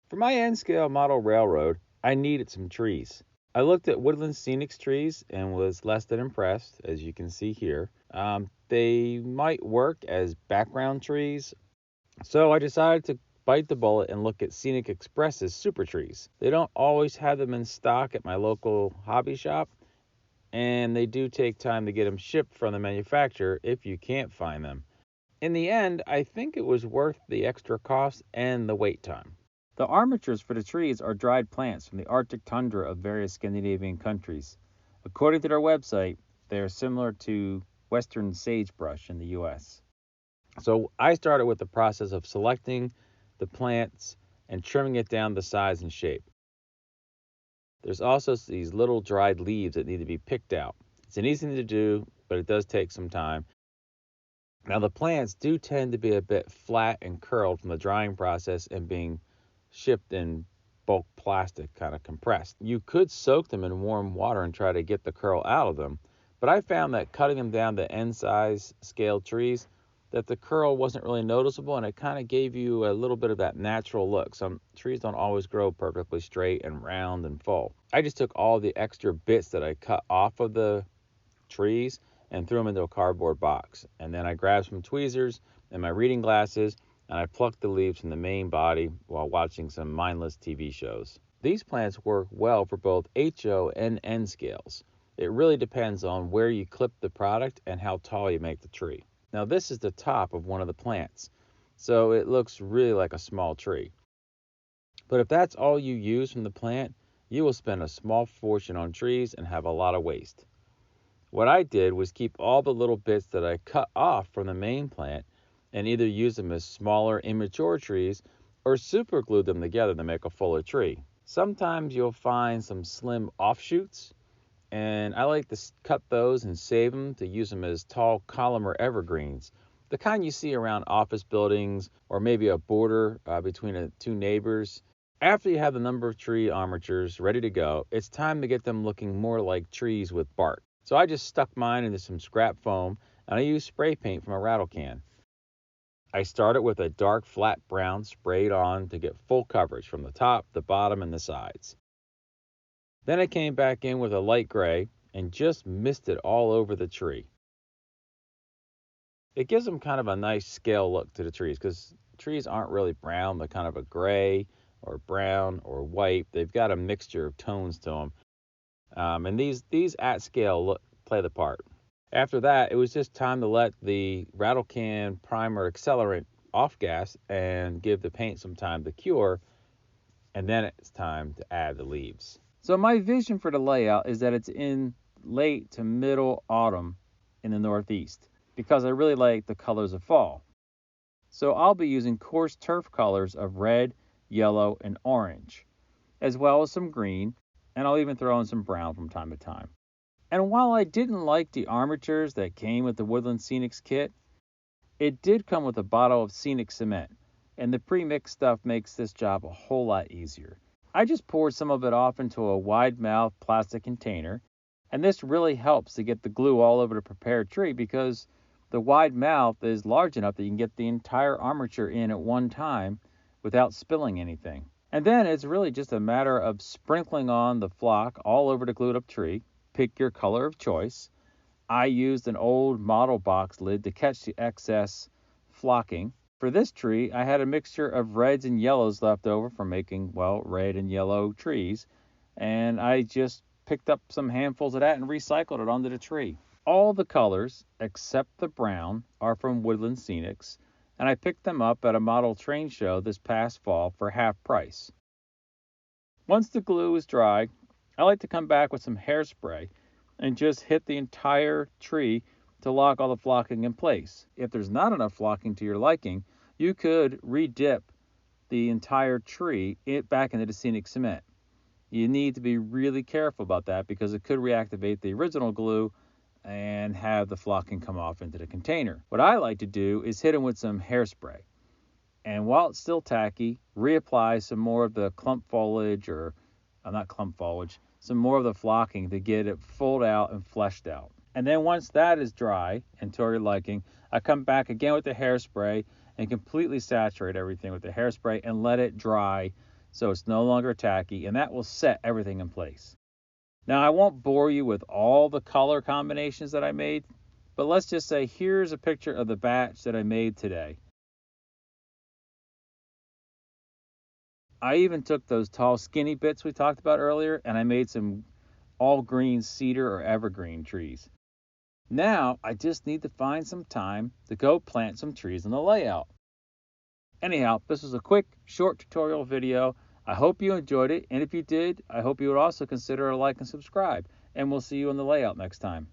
For my N-scale model railroad, I needed some trees. I looked at Woodland Scenics trees and was less than impressed, as you can see here. They might work as background trees, so I decided to bite the bullet and look at Scenic Express's super trees. They don't always have them in stock at my local hobby shop, and they do take time to get them shipped from the manufacturer if you can't find them. In the end, I think it was worth the extra cost and the wait time. The armatures for the trees are dried plants from the Arctic tundra of various Scandinavian countries. According to their website, they are similar to western sagebrush in the US. So I started with the process of selecting the plants and trimming it down to size and shape. There's also these little dried leaves that need to be picked out. It's an easy thing to do, but it does take some time. Now the plants do tend to be a bit flat and curled from the drying process and being shipped in bulk plastic, kind of compressed. You could soak them in warm water and try to get the curl out of them, but I found that cutting them down to N-size scale trees, that the curl wasn't really noticeable and it kind of gave you a little bit of that natural look. Some trees don't always grow perfectly straight and round and full. I just took all the extra bits that I cut off of the trees and threw them into a cardboard box. And then I grabbed some tweezers and my reading glasses and I plucked the leaves from the main body while watching some mindless TV shows. These plants work well for both HO and N scales. It really depends on where you clip the product and how tall you make the tree. Now this is the top of one of the plants, so it looks really like a small tree. But if that's all you use from the plant, you will spend a small fortune on trees and have a lot of waste. What I did was keep all the little bits that I cut off from the main plant and either use them as smaller immature trees or super glue them together to make a fuller tree. Sometimes you'll find some slim offshoots, and I like to cut those and save them to use them as tall columnar evergreens, the kind you see around office buildings or maybe a border between two neighbors. After you have the number of tree armatures ready to go, it's time to get them looking more like trees with bark. So I just stuck mine into some scrap foam and I used spray paint from a rattle can. I started with a dark flat brown sprayed on to get full coverage from the top, the bottom, and the sides. Then I came back in with a light gray and just mist it all over the tree. It gives them kind of a nice scale look to the trees because trees aren't really brown. They're kind of a gray or brown or white. They've got a mixture of tones to them. And these at scale play the part. After that, it was just time to let the rattle can primer accelerant off gas and give the paint some time to cure. And then it's time to add the leaves. So my vision for the layout is that it's in late to middle autumn in the Northeast because I really like the colors of fall. So I'll be using coarse turf colors of red, yellow, and orange, as well as some green, and I'll even throw in some brown from time to time. And while I didn't like the armatures that came with the Woodland Scenics kit, it did come with a bottle of Scenic cement, and the pre-mixed stuff makes this job a whole lot easier. I just poured some of it off into a wide-mouth plastic container, and this really helps to get the glue all over the prepared tree because the wide mouth is large enough that you can get the entire armature in at one time without spilling anything. And then it's really just a matter of sprinkling on the flock all over the glued up tree. Pick your color of choice. I used an old model box lid to catch the excess flocking. For this tree, I had a mixture of reds and yellows left over from making, red and yellow trees. And I just picked up some handfuls of that and recycled it onto the tree. All the colors, except the brown, are from Woodland Scenics, and I picked them up at a model train show this past fall for half price. Once the glue is dry, I like to come back with some hairspray and just hit the entire tree to lock all the flocking in place. If there's not enough flocking to your liking, you could re-dip the entire tree back into the Scenic cement. You need to be really careful about that because it could reactivate the original glue and have the flocking come off into the container. What I like to do is hit them with some hairspray. And while it's still tacky, reapply some more of the some more of the flocking to get it fulled out and fleshed out. And then once that is dry and to your liking, I come back again with the hairspray and completely saturate everything with the hairspray and let it dry so it's no longer tacky, and that will set everything in place. Now, I won't bore you with all the color combinations that I made, but let's just say here's a picture of the batch that I made today. I even took those tall skinny bits we talked about earlier, and I made some all green cedar or evergreen trees. Now, I just need to find some time to go plant some trees in the layout. Anyhow, this was a quick, short tutorial video. I hope you enjoyed it, and if you did, I hope you would also consider a like and subscribe, and we'll see you in the layout next time.